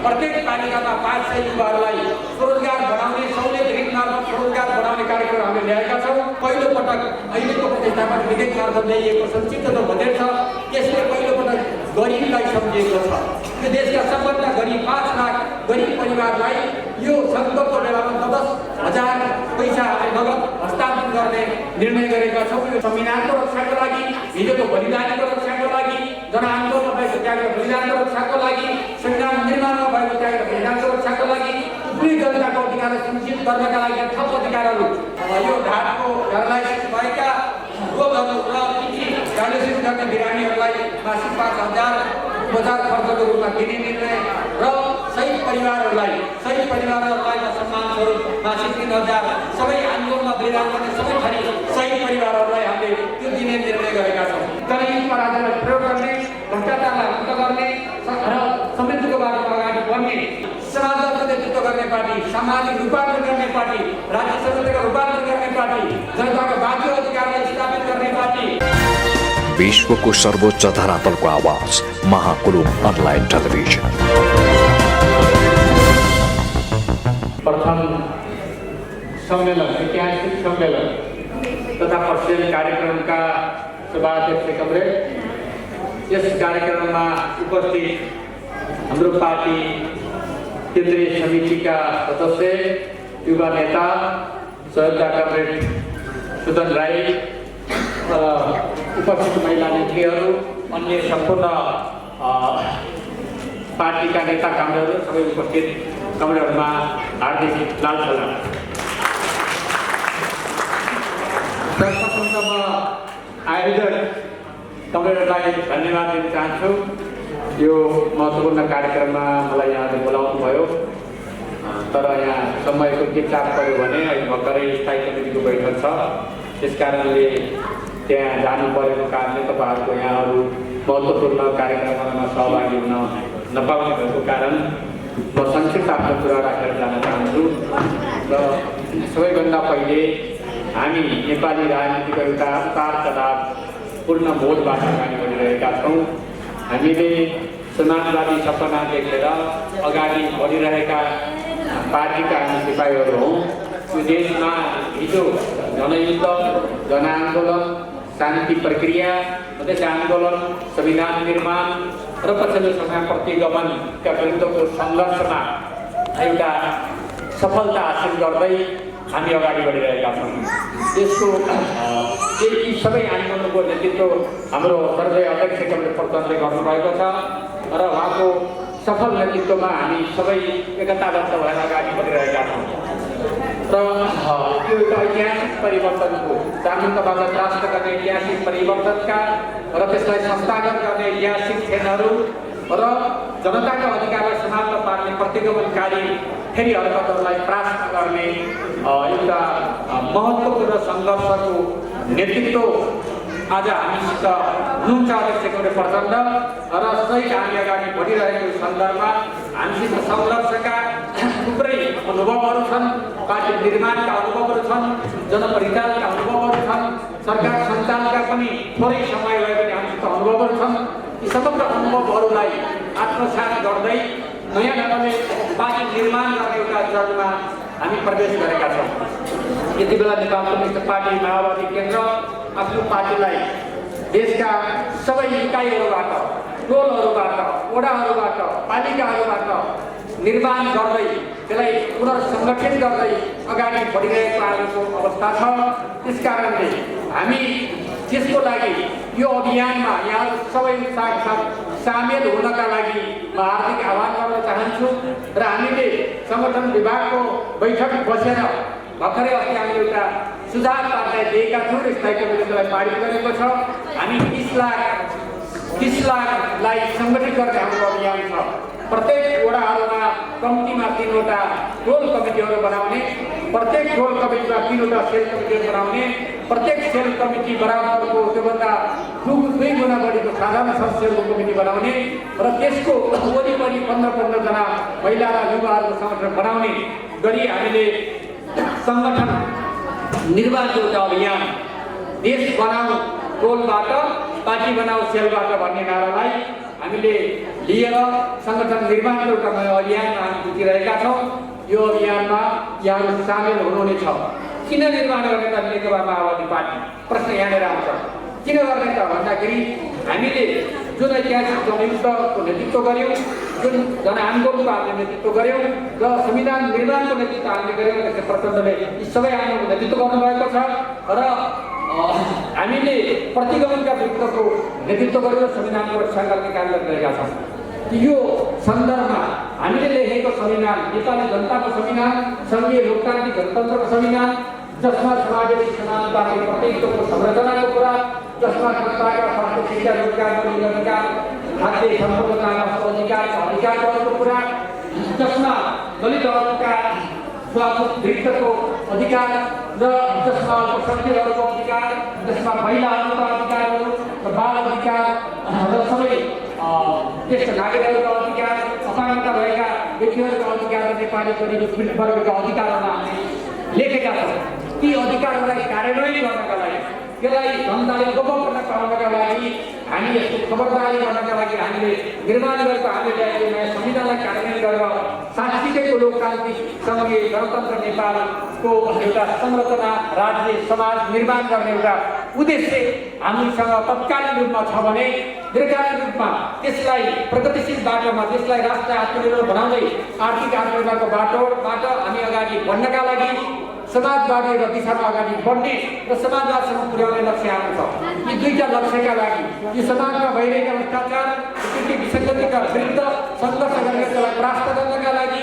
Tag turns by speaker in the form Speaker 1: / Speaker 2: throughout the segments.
Speaker 1: प्रत्येक पालिकामा 500 युवाहरूलाई स्वरोजगार बनाउने, सहुलियत ऋण मार्फत स्वरोजगार बनाउने कार्यक्रम हामीले ल्याएका छौँ। पहिलो पटक अहिलेको प्रतिष्ठापन विधेयक मार्फत ल्याइएको संक्षिप्त जो बजेट छ त्यसले पहिलो पटक गरिबलाई सम्झिएको छ। यो देशका सबभन्दा गरिब 5 लाख गरिब परिवारलाई यो सङ्कटको बेलामा 10,000 पैसा नगद हस्तान्तरण गर्ने निर्णय गरेका छौँ। यो संविधानको रक्षाको लागि, हिजोको बलिदानको रक्षाको लागि, जनआन्दोलनमा भएको त्याग र बलिदानको रक्षाको लागि, संविधान निर्माणमा भएको त्याग र बलिदानको रक्षाको लागि, कुनै जनताको अधिकार सुनिश्चित गर्नका लागि थप अधिकारहरू यो ढाडको प्यारालाइसिस भएका रोगहरू र डायलिसिस गर्ने बिरामीहरूलाई मासिक 5,000 उपचार खर्चको रूपमा दिने निर्णय र शहीद परिवारहरूलाई सम्मान स्वरूप मासिक 3,000 सबै आन्दोलनमा बलिदान गर्ने सबै थरी शहीद परिवारहरूलाई हामीले त्यो दिने निर्णय गरेका छौँ। जनहितमा राज्यलाई प्रयोग गर्ने, भ्रष्टाचारलाई अन्त गर्ने र समृद्धिको बाटोमा अगाडि बढ्ने, समाजको नेतृत्व गर्ने पार्टी, सामाजिक रूपान्तरण गर्ने पार्टी, राज्य संस्कृतिको रूपान्तरण गर्ने पार्टी, जनताको बाँकी अधिकारलाई स्थापित गर्ने पार्टी।
Speaker 2: विश्वको सर्वोच्च धरातलको आवाज महाकुलुङ अनलाइन टेलिभिजन।
Speaker 1: प्रथम सम्मेलन, ऐतिहासिक सम्मेलन तथा प्रशिक्षण कार्यक्रमका सभाध्यक्ष कमरेड, यस कार्यक्रममा उपस्थित हाम्रो पार्टी केन्द्रीय समितिका सदस्य, युवा नेता सहयोगका कमरेड सुदन राई, उपस्थित महिला नेत्रीहरू, अन्य सम्पूर्ण पार्टीका नेता कमरेडहरू, सबै उपस्थित कमरेडहरूमा हार्दिक लाल सलाम। सर्वप्रथम आयोजक कमरेडहरूलाई धन्यवाद दिन चाहन्छु। यो महत्त्वपूर्ण कार्यक्रममा मलाई यहाँले बोलाउनु भयो, तर यहाँ समयको के चाप पऱ्यो भने अहिले भर्खरै स्थायी समितिको बैठक छ, त्यस कारणले त्यहाँ जानु परेको कारणले तपाईँहरूको यहाँहरू महत्त्वपूर्ण कार्यक्रममा सहभागी हुन नपाउने भएको कारण म संक्षिप्त आफ्नो कुरा राखेर जान चाहन्छु। र सबैभन्दा पहिले हामी नेपाली राजनीतिको एउटा उतार चढावपूर्ण मोडबाट अगाडि बढिरहेका छौँ। हामीले समाजवादी सपना देखेर अगाडि बढिरहेका पार्टीका हामी सिपाहीहरू हौँ। यो देशमा हिजो जनयुद्ध, जनआन्दोलन, शान्ति प्रक्रिया, मधेस आन्दोलन, संविधान निर्माण र पछिल्लो समय प्रतिगमनका विरुद्धको सङ्घर्षमा एउटा सफलता हासिल गर्दै हामी अगाडि बढिरहेका छौँ। यसको यी सबै आन्दोलनको नेतृत्व हाम्रो सर्वोदय अध्यक्ष कमरेड प्रधानले गर्नुभएको छ र उहाँको सफल नेतृत्वमा हामी सबै एकताबद्ध भएर अगाडि बढिरहेका छौँ। र यो एउटा ऐतिहासिक परिवर्तनको, धार्मिकताबाट राष्ट्र गर्ने ऐतिहासिक परिवर्तनका र त्यसलाई संस्थागत गर्ने ऐतिहासिक क्षणहरू र जनताका अधिकारलाई समाप्त पार्ने प्रतिगमनकारी फेरि हरकतहरूलाई परास्त गर्ने एउटा महत्त्वपूर्ण सङ्घर्षको नेतृत्व आज हामीसित हुनुहुन्छ अध्यक्ष कमरेड प्रचण्ड र सहित हामी अगाडि बढिरहेको सन्दर्भमा हामीसित सङ्घर्षका थुप्रै अनुभवहरू छन्, पार्टी निर्माणका अनुभवहरू छन्, जनपरिचालनका अनुभवहरू छन्, सरकार सञ्चालनका पनि थोरै समय भए पनि हामीसित अनुभवहरू छन्। यी समग्र अनुभवहरूलाई आत्मसात गर्दै नयाँ ढङ्गले पार्टी निर्माण गर्ने एउटा चरणमा हामी प्रवेश गरेका छौँ। यति बेला नेपाल कम्युनिस्ट पार्टी माओवादी केन्द्र आफ्नो पार्टीलाई देशका सबै इकाइहरूबाट, टोलहरूबाट, वडाहरूबाट, पालिकाहरूबाट निर्माण गर्दै त्यसलाई पुनर्सङ्गठित गर्दै अगाडि बढिरहेको आएको अवस्था छ। त्यस कारणले हामी त्यसको लागि यो अभियानमा यहाँ सबै साथ सामेल हुनका लागि म हार्दिक आह्वान गर्न चाहन्छु। र हामीले सङ्गठन विभागको बैठक बसेर भर्खरै अस्ति हामीले एउटा सुझाव पार्दै दिएका छौँ, स्थायी कमिटीलाई पारित गरेको छ। हामी 30 लाखलाई सङ्गठित गर्ने हाम्रो अभियान छ। प्रत्येक वडाहरूमा कम्तीमा 3वटा टोल कमिटीहरू बनाउने, प्रत्येक टोल कमिटीमा 3वटा सेल कमिटीहरू बनाउने, प्रत्येक सेल कमिटी बराबरको त्योभन्दा 2 गुणा बढीको साधारण सदस्यहरूको कमिटी बनाउने र त्यसको वरिपरि 15 जना महिला र युवाहरूको सङ्गठन बनाउने गरी हामीले सङ्गठन निर्माणको एउटा अभियान, देश बनाऊ टोलबाट, पार्टी बनाऊ सेलबाट भन्ने नारालाई हामीले लिएर सङ्गठन निर्माणको एउटा नयाँ अभियानमा हामी जुटिरहेका छौँ। यो अभियानमा यहाँहरू सामेल हुनुहुनेछ। किन निर्माण गर्ने त नेकपा माओवादी पार्टी? प्रश्न यहाँनिर आउँछ। किन गर्ने त भन्दाखेरि हामीले जुन ऐतिहासिक जनयुद्धको नेतृत्व गऱ्यौँ, जुन जनआन्दोलनको हामीले नेतृत्व गऱ्यौँ र संविधान निर्माणको नेतृत्व हामीले गऱ्यौँ, त्यसले प्रचण्डले यी सबै आन्दोलनको नेतृत्व गर्नुभएको छ र हामीले प्रतिगमनका विरुद्धको नेतृत्व गरेर संविधानको रक्षा गर्ने काम गरिरहेका छौँ। यो सन्दर्भमा हामीले लेखेको संविधान नेपाली जनताको संविधान, सङ्घीय लोकतान्त्रिक गणतन्त्रको संविधान, जसमा समावेशी समाजवादी प्रतिनिधित्वको संरचनाको कुरा, जसमा जनताका स्वास्थ्य, शिक्षा, रोजगारको अधिकार, खाद्य सम्पूर्णताको अधिकारको कुरा, जसमा दलितहरूका स्वास्थ्यको अधिकार र जसमा अल्पसङ्ख्यकहरूको अधिकार, जसमा महिलाहरूका अधिकारहरू र बाल अधिकार र सबै ज्येष्ठ नागरिकहरूका अधिकार, अपाङ्गता भएका व्यक्तिहरूका अधिकार र नेपाली गरिब पीडित वर्गका अधिकारहरू हामीले लेखेका छौँ। ती अधिकारहरूलाई कार्यान्वयन गर्नका लागि, त्यसलाई जनताले गोपनीयता पाउनका लागि, हामी यसको खबरदारी गर्नका लागि हामीले निर्माण गरेको हामीले नयाँ संविधानलाई कार्यान्वयन गरेर साँच्चीकैको लोकतान्त्रिक सङ्घीय गणतन्त्र नेपालको एउटा संरचना, राज्य, समाज निर्माण गर्ने एउटा उद्देश्य हामीसँग तत्कालीन रूपमा छ भने दीर्घकालीन रूपमा त्यसलाई प्रगतिशील बाटोमा, त्यसलाई राष्ट्र आत्मनिर्भर बनाउँदै आर्थिक आत्मनिर्भरको बाटोबाट हामी अगाडि बढ्नका लागि समाजवादी र दिशामा अगाडि बढ्ने र समाजवादसम्म पुर्याउने लक्ष्य हाम्रो छ। यी दुईटा लक्ष्यका लागि यो समाजमा भइरहेका भ्रष्टाचार, विसङ्गतिका विरुद्ध सङ्घर्ष गरेर त्यसलाई परास्त गर्नका लागि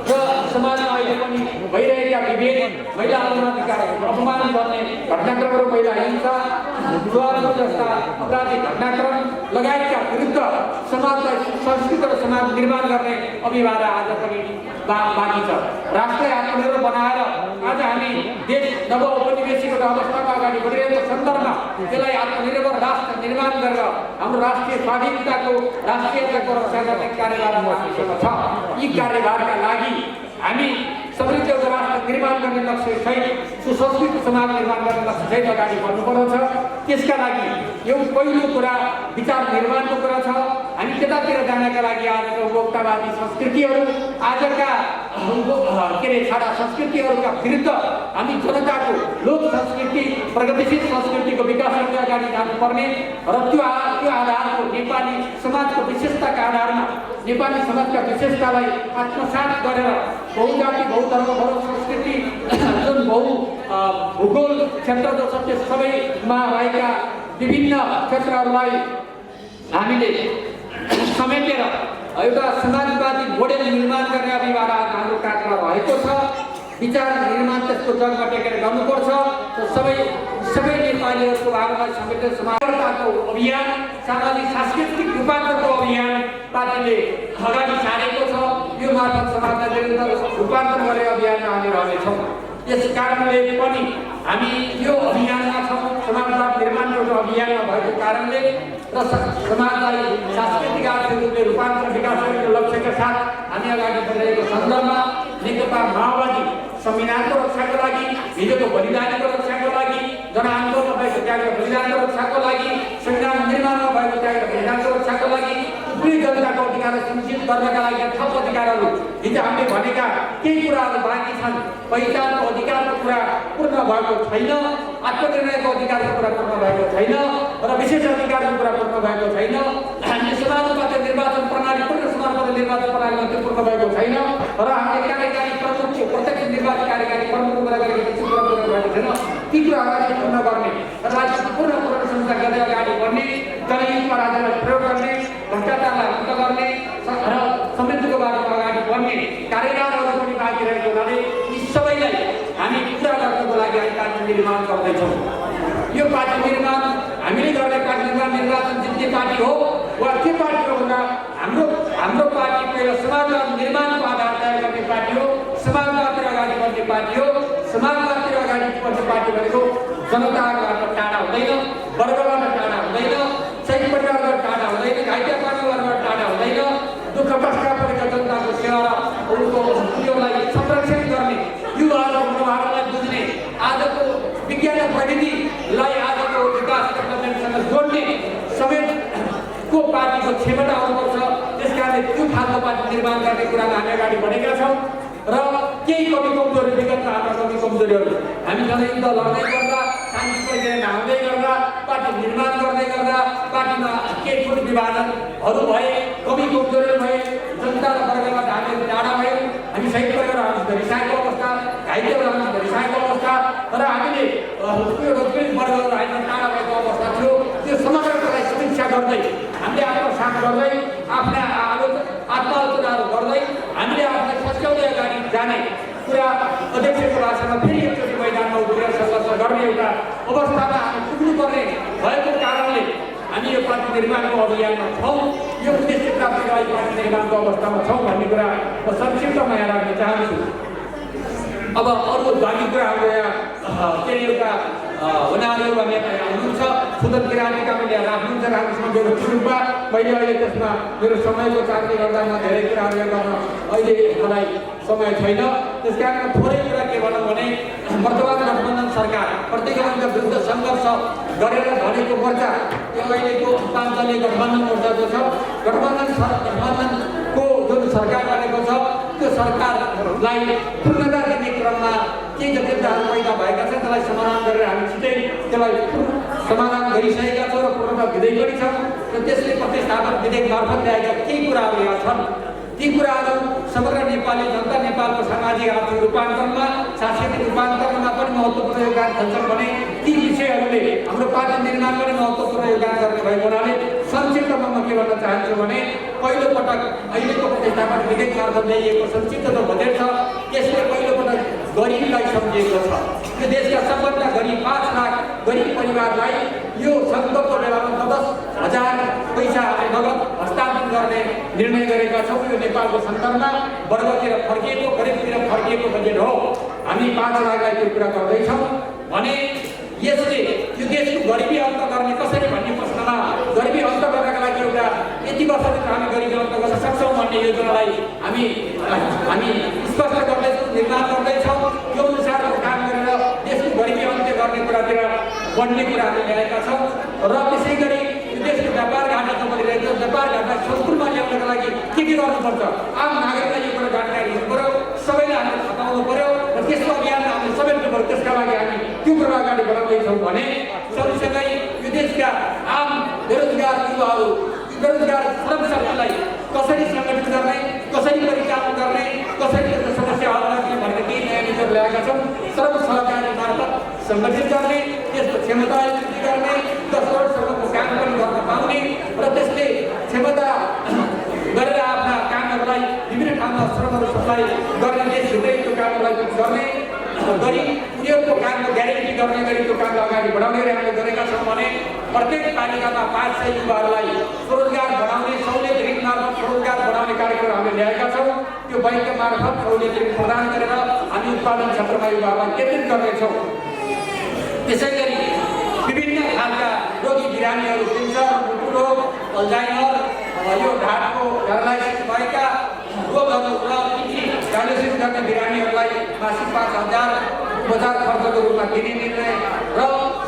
Speaker 1: र समाजमा अहिले पनि भइरहेका विभेद, महिलाहरूको अधिकारहरूको अपमान गर्ने घटनाक्रमहरू, महिला हिंसा, जुवारको जस्ता अपराधिक घटनाक्रम लगायतका विरुद्ध समाजलाई संस्कृत र समाज निर्माण गर्ने अभिवादन आज पनि बाँकी छ। राष्ट्र आत्मनिर्भर बनाएर आज हामी देश नवौपनिवेशिक अवस्थामा अगाडि बढिरहेको सन्दर्भमा त्यसलाई आत्मनिर्भर राष्ट्र निर्माण गरेर हाम्रो राष्ट्रिय स्वाधीनताको, राष्ट्रियताको रक्षा गर्ने कार्यभार हामीसँग छ। यी कार्यभारका लागि हामी समृद्ध एउटा राष्ट्र निर्माण गर्ने लक्ष्यसहित, सुसंस्कृत समाज निर्माण गर्ने लक्ष्यसहित अगाडि बढ्नुपर्छ। त्यसका लागि यो पहिलो कुरा विचार निर्माणको कुरा छ। हामी त्यतातिर जानका लागि आजको उपभोक्तावादी संस्कृतिहरू, आजका छाडा संस्कृतिहरूका विरुद्ध हामी जनताको लोक संस्कृति, प्रगतिशील संस्कृतिको विकास गर्दै अगाडि जानुपर्ने र त्यो आधारको नेपाली समाजको विशेषताका आधारमा नेपाली समाजका विशेषतालाई आत्मसात गरेर बहुजाति, बहुधर्म, बहु संस्कृति, जुन भूगोल क्षेत्र जो छ त्यो सबैमा रहेका विभिन्न क्षेत्रहरूलाई हामीले समेटेर एउटा समाजवादी मोडेल निर्माण गर्ने अभियान हाम्रो कार्यमा रहेको छ। विचार निर्माण त्यसको जगमा टेकेर गर्नुपर्छ। सबै नेपालीहरूको भागलाई समेटेर समाजको अभियान, सामाजिक सांस्कृतिक रूपान्तरको अभियान पार्टीले अगाडि सारेको छ। यो मार्फत समाजलाई निरन्तर रूपान्तर गर्ने अभियानमा हामी रहनेछौँ। यस कारणले पनि हामी यो अभियानमा छौँ। समाजवाद निर्माणको एउटा अभियानमा भएको कारणले र समाजलाई सांस्कृतिक आर्थिक रूपले रूपान्तर विकास गर्ने लक्ष्यका साथ हामी अगाडि बढिरहेको सन्दर्भमा नेकपा माओवादी संविधानको रक्षाको लागि, हिजोको बलिदानको रक्षाको लागि, जनआन्दोलनमा भएको त्याग र बलिदानको रक्षाको लागि, संविधान निर्माणमा भएको त्याग र बलिदानको रक्षाको लागि, कुनै जनताको अधिकारलाई सुनिश्चित गर्नका लागि थप अधिकारहरू हिजो हामीले भनेका केही कुराहरू बाँकी छन्। पहिचानको अधिकारको कुरा पूर्ण भएको छैन, आत्मनिर्णयको अधिकारको कुरा पूर्ण भएको छैन र विशेष अधिकारको कुरा पूर्ण भएको छैन। हामीले समानुपातिक निर्वाचन प्रणाली, पूर्ण समानुपातिक निर्वाचन प्रणालीमा त्यो पूर्ण भएको छैन र हामीले कार्यकारी प्रमुखको प्रत्यक्ष निर्वाचन कार्यकारी प्रमुखको कुरा गरेको पूर्ण भएको छैन। ती कुराहरूलाई पूर्ण गर्ने र राज्यको पूर्ण संस्था गर्दै अगाडि बढ्ने, जनहितमा राज्यलाई प्रयोग गर्ने, भ्रष्टाचारलाई अन्त गर्ने र समृद्धिको बाटोमा अगाडि बढ्ने कार्यभारहरू पनि बाँकी रहेको हुनाले यी सबैलाई हामी पुरा गर्नको लागि हामी पार्टी निर्माण गर्दैछौँ। यो पार्टी निर्माण हामीले गर्ने पार्टी निर्वाचन जित्ने पार्टी हो वा के पार्टी हो भन्दा हाम्रो पार्टी पहिला समाजवाद निर्माणको आधार तय गर्ने पार्टी हो, समाजवादतिर अगाडि बढ्ने पार्टी हो। समाजवादतिर अगाडि बढ्ने पार्टी भनेको जनताबाट टाढा हुँदैन, वर्गबाट टाढा हुँदैन, सही परिवारबाट टाढा हुँदैन, घाइते परिवारबाट टाढा हुँदैन, दुःख कष्ट परेका जनताको सेवा र उनको उयोलाई संरक्षण गर्ने, युवाहरूको मनोभावलाई बुझ्ने, आजको विज्ञान र प्रविधिलाई आजको विकास डेभलपमेन्टसँग जोड्ने समेतको पार्टीको क्षमता हुनुपर्छ। त्यसका अगाडि बढेका छौँ र केही कमी कमजोरी विगतमा हाम्रा कमी कमजोरीहरू हामी जनयुद्ध लड्दै गर्दा शान्ति प्रक्रियामा हाल्दै गर्दा पार्टी निर्माण गर्दै गर्दा पार्टीमा केही कुनै विभाजनहरू भए कमी कमजोरी भए जनता र वर्गबाट हामी टाढा भयौँ हामी सही परिवारहरूसित रिसाएको अवस्था घाइतेहरूसित रिसाएको अवस्था र हामीले वर्गहरू हामीलाई टाढा भएको अवस्था थियो त्यो समग्रतालाई समीक्षा गर्दै हामीले आत्मसात गर्दै आफ्ना आत्मआलोचनाहरू गर्दै हामीले आफूलाई सच्याउँदै अगाडि जाने कुरा अध्यक्षको भाषामा फेरि एकचोटि मैदानमा उभिएर सङ्घर्ष गर्ने एउटा अवस्थामा हामी पुग्नुपर्ने भएको कारणले हामी यो पार्टी निर्माणको अभियानमा छौँ यो उद्देश्य प्राप्तिको लागि पार्टी निर्माणको अवस्थामा छौँ भन्ने कुरा म संक्षिप्तमा यहाँ राख्न चाहन्छु। अब अरू बाँकी कुराहरू यहाँ के अरे एउटा हुनाहरू वा नेता हुनुहुन्छ सुदन किरानीका मैले राख्नुहुन्छ राम्रोसँग व्यवस्थित रूपमा मैले अहिले त्यसमा मेरो समयको कारणले गर्दा म धेरै कुराहरू यहाँ गर्न अहिले मलाई समय छैन। त्यस कारण थोरै कुरा के भनौँ भने वर्तमान गठबन्धन सरकार प्रतिगमनका विरुद्ध सङ्घर्ष गरेर भनेको मोर्चा यो अहिलेको पाँचदलीय गठबन्धन मोर्चा जो छ गठबन्धनको जुन सरकार बनेको छ त्यो सरकारलाई पूर्णता दिने क्रममा के जटिलताहरू पैदा भएका छन् त्यसलाई समाधान गरेर हामी छिटै त्यसलाई समाधान गरिसकेका छौँ र पूर्णता दिँदै पनि छौँ र त्यसले प्रतिस्थापन विधेयक मार्फत ल्याएका केही कुराहरू यहाँ छन्। ती कुराहरू समग्र नेपाली जनता नेपालको सामाजिक आर्थिक रूपान्तरणमा सांस्कृतिक रूपान्तरणमा पनि महत्त्वपूर्ण योगदान खेल्छन् भने ती विषयहरूले हाम्रो पार्टी निर्माण पनि महत्त्वपूर्ण योगदान गर्ने भएको हुनाले संक्षिप्तमा म के भन्न चाहन्छु भने पहिलोपटक अहिलेको प्रतिस्थापन विधेयक मार्फत ल्याइएको संक्षिप्त जो बजेट छ यसले पहिलोपटक गरिबलाई सम्झिएको छ। यो देशका सबभन्दा गरिब 5 लाख गरिब परिवारलाई यो सङ्कटको बेलामा 10,000 पैसा नगद हस्तान्तरण गर्ने निर्णय गरेका छौँ। यो नेपालको सन्दर्भमा वर्गतिर फर्किएको गरिबतिर फर्किएको बजेट हो। हामी 5 लाखलाई त्यो कुरा गर्दैछौँ भने यसले यो देशको गरिबी अन्त गर्ने कसरी भन्ने प्रश्नमा गरिबी अन्त गर्नका लागि एउटा यति वर्षभित्र हामी गरिबी अन्त गर्न सक्छौँ भन्ने योजनालाई हामी स्पष्ट गर्दैछौँ निर्माण गर्दैछौँ। यो अनुसारको काम गरेर देशको गरिबी अन्त्य गर्ने कुरातिर बढ्ने कुरा हामी ल्याएका छौँ र त्यसै गरी यो देशको व्यापार घाटा जो बढिरहेको व्यापार घाटा सन्तुलनमा ल्याउनका लागि के गर्नुपर्छ आम नागरिकलाई यो कुरा जानकारी दिनु पऱ्यो सबैलाई हामीले हटाउनु पऱ्यो र त्यसको अभियानमा हामीले समेट्नु पऱ्यो। त्यसका लागि हामी त्यो कुरा अगाडि बढाउँदैछौँ भने सँगसँगै यो देशका आम बेरोजगार युवाहरू बेरोजगार श्रमशक्तिलाई कसरी सङ्गठित गर्ने कसरी परिचालन गर्ने कसरी त्यसको समस्या हल गर्ने भनेर केही नयाँ नीतिहरू ल्याएका छौँ। श्रम सहकारी मार्फत सङ्गठित गर्ने त्यसको क्षमता वृद्धि गर्ने 10 करोडसम्मको काम पनि गर्न पाउने र त्यसले क्षमता गरेर आफ्ना कामहरूलाई विभिन्न ठाउँमा श्रमहरू सप्लाई गर्ने देशभित्रै त्यो कामहरूलाई गर्ने गरी उनीहरूको कामको ग्यारेन्टी गर्ने गरी त्यो कामलाई अगाडि बढाउने हामीले गरेका छौँ भने प्रत्येक पालिकामा 500 युवाहरूलाई स्वरोजगार बढाउने सहुलियत ऋण मार्फत स्वरोजगार बढाउने कार्यक्रम हामीले ल्याएका छौँ। त्यो बैंक मार्फत सहुलियत ऋण प्रदान गरेर हामी उत्पादन क्षेत्रमा युवाहरूलाई केन्द्रित गर्नेछौँ। त्यसै गरी विभिन्न खालका रोगी बिरामीहरू क्यान्सर मुटु रोग अल्जाइमर यो ढाडको प्यारालाइसिस भएका रोगहरू र डायलिसिस गर्ने बिरामीहरूलाई मासिक 5,000 उपचार खर्चको रूपमा दिने निर्णय र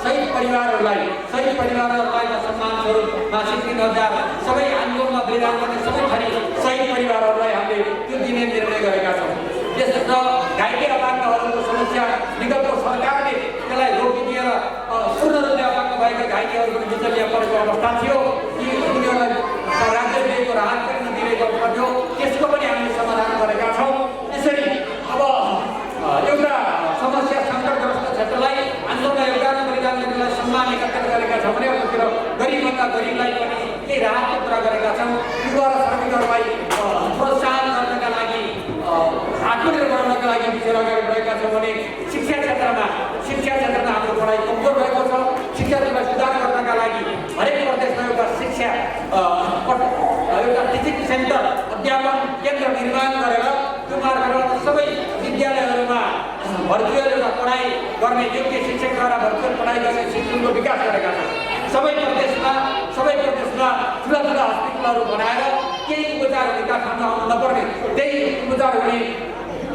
Speaker 1: सही परिवारहरूलाई सम्मान स्वरूप मासिक 3,000 सबै आन्दोलनमा बलिदान गर्ने सबै थरी सही परिवारहरूलाई हामीले त्यो दिने निर्णय गरेका छौँ। त्यसबाट घाइते अपाङ्गहरूको समस्या निगमको सरकारले त्यसलाई रोकिदिएर पूर्ण रूपले अपाङ्ग भएका घाइतेहरूको बिचलिया परेको अवस्था थियो कि उनीहरूलाई राज्यले दिएको राहत पनि नदिएको अवस्था थियो त्यसको पनि हामीले समाधान गरेका छौँ। त्यसरी अब एउटा समस्या सङ्कटग्रस्त क्षेत्रलाई आन्दोलनमा योगदान बलिदान गर्नेलाई सम्मान एकत्रित गरेका छौँ भने अर्कोतिर गरिबभन्दा गरिबलाई पनि केही राहतको कुरा गरेका छौँ। युवा र श्रमिकहरूलाई प्रोत्साहन गर्नका लागि आत्मनिर्भर बनाउनका लागि विषय अगाडि बढेका छौँ भने शिक्षा क्षेत्रमा हाम्रो पढाइ कमजोर भएको छ। शिक्षालाई सुधार गर्नका लागि हरेक प्रदेशमा एउटा शिक्षा एउटा टिचिङ सेन्टर अध्यापन केन्द्र निर्माण गरेर त्यो मार्फत सबै विद्यालयहरूमा भर्चुअल एउटा पढाइ गर्ने योग्य शिक्षकद्वारा भर्चुअल पढाइ गर्ने सिस्टमको विकास गरेका छौँ। सबै प्रदेशमा ठुला हस्पिटलहरू बनाएर केही उपचार हुने काठमाडौँ आउनु नपर्ने त्यही उपचार हुने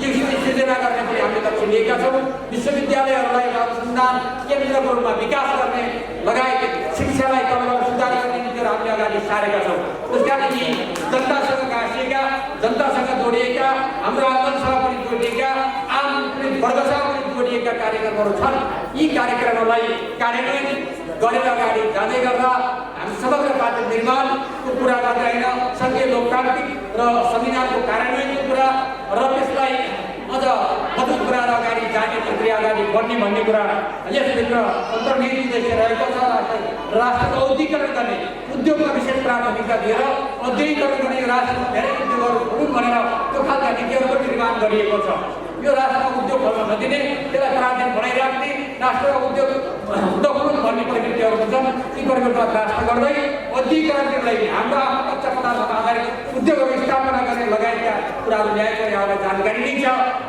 Speaker 1: यो सृजना गर्ने पनि हामीले लक्ष्य लिएका छौँ। विश्वविद्यालयहरूलाई अनुसन्धान केन्द्रको रूपमा विकास गर्ने लगायत शिक्षालाई तलबाट सुधार गर्ने नीतिहरू हामीले अगाडि सारेका छौँ। त्यसकारण यी जनतासँग गाँसिएका, जनतासँग जोडिएका, हाम्रो आन्दोलनसँग पनि जोडिएका, आम वर्गसँग पनि जोडिएका कार्यक्रमहरू छन्। यी कार्यक्रमहरूलाई कार्यान्वयन गरेर अगाडि जाँदै गर्दा हामी समग्र पार्टी निर्माणको कुरा मात्रै होइन, सङ्घीय लोकतान्त्रिक र संविधानको कार्यान्वयनको कुरा र त्यसलाई अझ मजबुत गरेर अगाडि जाने प्रक्रिया अगाडि बढ्ने भन्ने कुरा यसभित्र अन्तर्निहित उद्देश्य रहेको छ। राष्ट्रको औद्योगिकरण गर्ने उद्योगमा विशेष प्राथमिकता दिएर औद्योगिकरण गर्ने राष्ट्रमा धेरै उद्योगहरू खुलुन् भनेर त्यो खालका नीतिहरूको निर्माण गरिएको छ। यो राष्ट्रमा उद्योग खोल्न नदिने, त्यसलाई पराधीन बनाइराख्ने, राष्ट्रमा उद्योग नखुलुन् भन्ने प्रवृत्तिहरू छन्। यी प्रवृत्तिमा राष्ट्र गर्दै औद्योगिकरणका लागि हाम्रो आफ्नो कच्चा पदार्थमा आधारित उद्योगहरू स्थापना गर्ने लगायतका कुराहरू ल्याएको यहाँलाई जानकारी नै छ।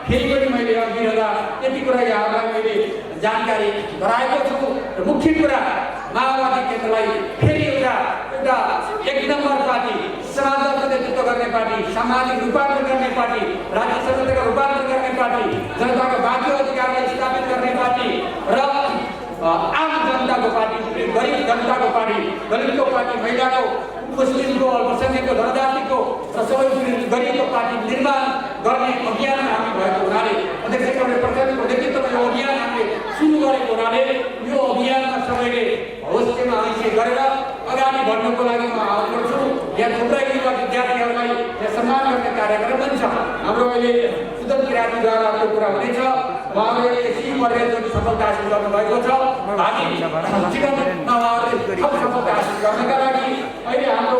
Speaker 1: फेरि पनि मैले अघि हेर्दा यति कुरा यहाँलाई मैले जानकारी गराएको छु। र मुख्य कुरा माओवादी केन्द्रलाई फेरि एउटा एक नम्बर पार्टी, समाजको नेतृत्व गर्ने पार्टी, सामाजिक रूपान्तरण गर्ने पार्टी, राज्य संस्थाको रूपान्तरण गर्ने पार्टी, जनताको बाँकी अधिकारलाई स्थापित गर्ने पार्टी र आम जनताको पार्टी, गरिब जनताको पार्टी, दलितको पार्टी, महिलाको, मुस्लिमको, अल्पसङ्ख्यकको, जनजातिको र सबै गरिबको पार्टी निर्माण गर्ने अभियानमा हामी भएको हुनाले अध्यक्ष कमरेड प्रचण्डको नेतृत्वमा यो अभियान हामीले सुरु गरेको हुनाले यो अभियानमा सबैले हौसलामा ऐसे गरेर अगाडि बढ्नको लागि म आह्वान गर्छु। यहाँ थुप्रै युवा विद्यार्थीहरूलाई सम्मान गर्ने कार्यक्रम पनि छ। हाम्रो अहिले सुदन किराँतीद्वारा त्यो कुरा हुनेछ। उहाँहरूले यसै परेर जुन सफलता हासिल गर्नुभएको छ, हामी जीवनमा उहाँहरूले थप सफलता हासिल गर्नका लागि अहिले हाम्रो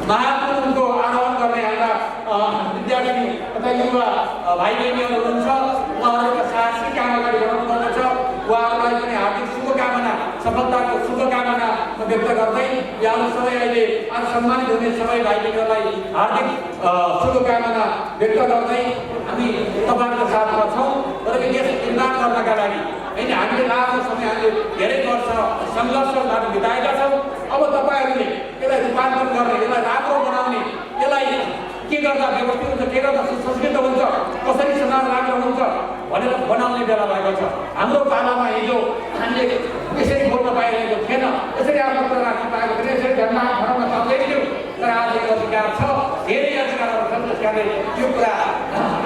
Speaker 1: महापुरुषको आह्वान गर्ने हाम्रा विद्यार्थी तथा युवा भाइ बहिनीहरू हुनुहुन्छ। उहाँहरूका साहसी काम अगाडि बढाउनुपर्ने छ। उहाँहरूलाई पनि हार्दिक शुभकामना, सफलताको शुभकामना म व्यक्त गर्दै यहाँहरू सबै अहिले आज सम्मानित हुने सबै भाइ बहिनीहरूलाई हार्दिक शुभकामना व्यक्त गर्दै हामी तपाईँहरूको साथमा छौँ। र देश निर्माण गर्नका लागि होइन, हामीले लामो समय, हामीले धेरै वर्ष सङ्घर्षबाट बिताएका छौँ। अब तपाईँहरूले यसलाई रूपान्तरण गर्ने, यसलाई राम्रो बनाउने, यसलाई के गर्दा व्यवस्थित हुन्छ, के गर्दा सुसंस्कृत हुन्छ, कसरी समाज राम्रो हुन्छ भनेर बनाउने बेला भएको छ। हाम्रो पालामा हिजो हामीले यसरी बोल्न पाइरहेको थिएन, यसरी आफ्नो कुरा राख्न पाएको थिएन, यसरी धर्म धर्म सक्दै थियौँ। तर आज यो अधिकार छ, धेरै अधिकारहरू छन्। त्यस कारण यो कुरा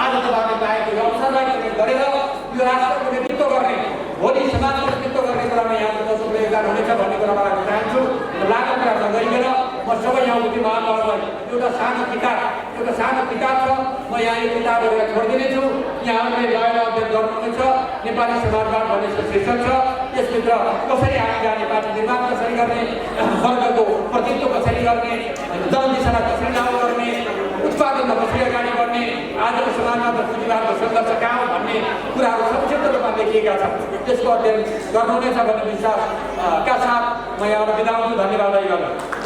Speaker 1: आज तपाईँले पाएको यो अवसरलाई प्रयोग गरेर यो राष्ट्रको नेतृत्व गर्ने, भोलि समाजको नेतृत्व गर्ने कुरामा यहाँको दर्शकको योगदान हुनेछ भन्ने कुरामा राख्न चाहन्छु। लामो कुरा नगरिकन म सबै यहाँको महानुभावलाई एउटा सानो किताब छ, म यहाँ यो किताबहरू छोडिदिनेछु। यहाँहरूले गएर अध्ययन गर्नुहुनेछ। नेपाली समाजवाद भन्ने शीर्षक छ। यसभित्र कसरी हामी जाने, पार्टी निर्माण कसरी गर्ने, वर्गको प्रतिनिधित्व कसरी गर्ने, जनदिशालाई कसरी लागू गर्ने, उत्पादनमा कसरी अगाडि बढ्ने, आजको समाजमा त पुँजीवादको सङ्घर्ष कहाँ हो भन्ने कुराहरू संक्षिप्त रूपमा लेखिएका छन्। त्यसको अध्ययन गर्नुहुनेछ भन्ने विश्वासका साथ म यहाँबाट बिदा हुन्छु। धन्यवाद।